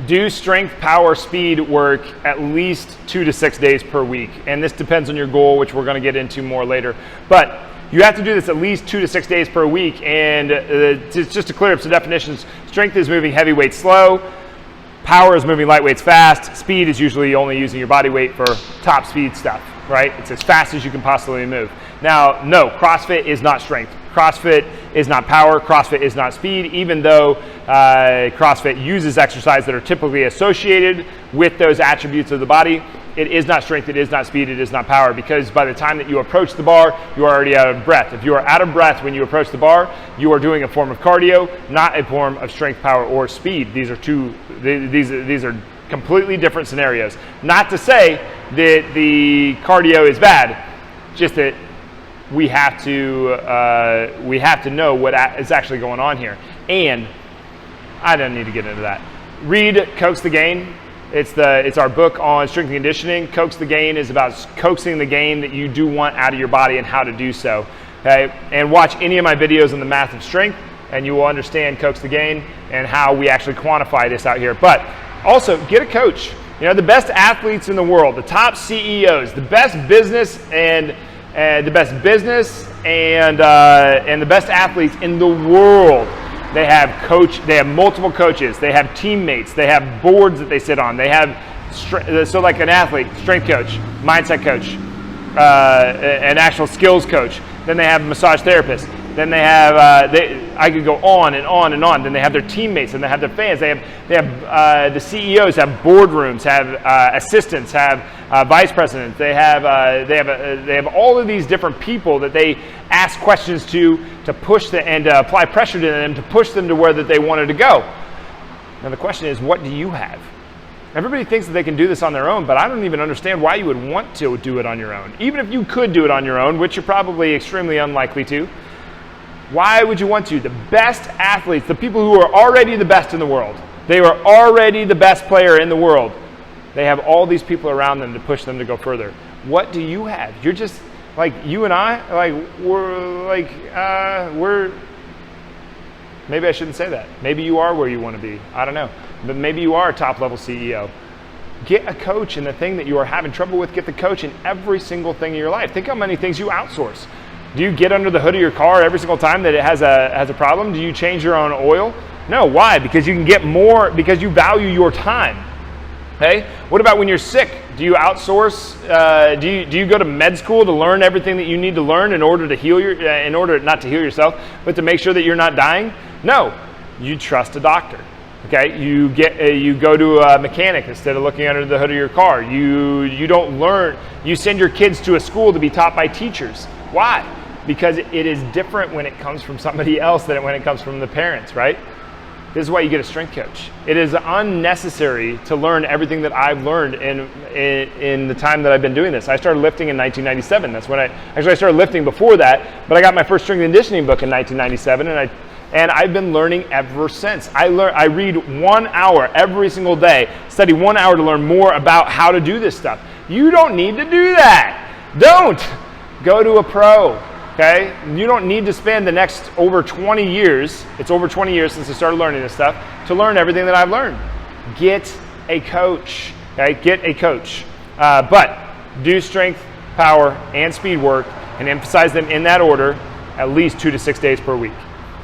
Do strength, power, speed work at least 2 to 6 days per week. And this depends on your goal, which we're going to get into more later. But you have to do this at least 2 to 6 days per week. And just to clear up some definitions, strength is moving heavy weights slow. Power is moving light weights fast. Speed is usually only using your body weight for top speed stuff, right? It's as fast as you can possibly move. Now, no, CrossFit is not strength. CrossFit is not power. CrossFit is not speed, even though CrossFit uses exercise that are typically associated with those attributes of the body. It is not strength, it is not speed, it is not power, because by the time that you approach the bar, you are already out of breath. If you are out of breath when you approach the bar, you are doing a form of cardio, not a form of strength, power, or speed. These are completely different scenarios. Not to say that the cardio is bad, just that we have to know what is actually going on here. And I don't need to get into that. Read Coax the Gain. It's our book on strength and conditioning. Coax the Gain is about coaxing the gain that you do want out of your body and how to do so. Okay? And watch any of my videos on the math of strength, and you will understand Coax the Gain and how we actually quantify this out here. But also, get a coach. You know, the best athletes in the world, the top CEOs, the best business and the best athletes in the world. They have multiple coaches, they have teammates, they have boards that they sit on, they have, so like an athlete, strength coach, mindset coach, an actual skills coach, then they have a massage therapist, then they have, I could go on and on and on, then they have their teammates and they have their fans, they have the CEOs have boardrooms, have assistants, have vice presidents, they have all of these different people that they ask questions to push and apply pressure to them to push them to where that they wanted to go. Now the question is, what do you have? Everybody thinks that they can do this on their own, but I don't even understand why you would want to do it on your own. Even if you could do it on your own, which you're probably extremely unlikely to, why would you want to? The best athletes, the people who are already the best in the world, they are already the best player in the world. They have all these people around them to push them to go further. What do you have? You're just like you and I, we're maybe I shouldn't say that. Maybe you are where you want to be. I don't know. But maybe you are a top level CEO. Get a coach in the thing that you are having trouble with. Get the coach in every single thing in your life. Think how many things you outsource. Do you get under the hood of your car every single time that it has a problem? Do you change your own oil? No. Why? Because you can get more, because you value your time. Okay? What about when you're sick? Do you outsource? Do you go to med school to learn everything that you need to learn in order to heal in order not to heal yourself, but to make sure that you're not dying? No. You trust a doctor. Okay? You go to a mechanic instead of looking under the hood of your car. You don't learn. You send your kids to a school to be taught by teachers. Why? Because it is different when it comes from somebody else than when it comes from the parents, right? This is why you get a strength coach. It is unnecessary to learn everything that I've learned in the time that I've been doing this. I started lifting in 1997. That's when I started lifting before that, but I got my first strength and conditioning book in 1997, and I've been learning ever since. I read 1 hour every single day, study 1 hour to learn more about how to do this stuff. You don't need to do that. Don't. Go to a pro. Okay? You don't need to spend the next over 20 years, it's over 20 years since I started learning this stuff, to learn everything that I've learned. Get a coach. Okay? Get a coach. But do strength, power, and speed work, and emphasize them in that order at least 2 to 6 days per week.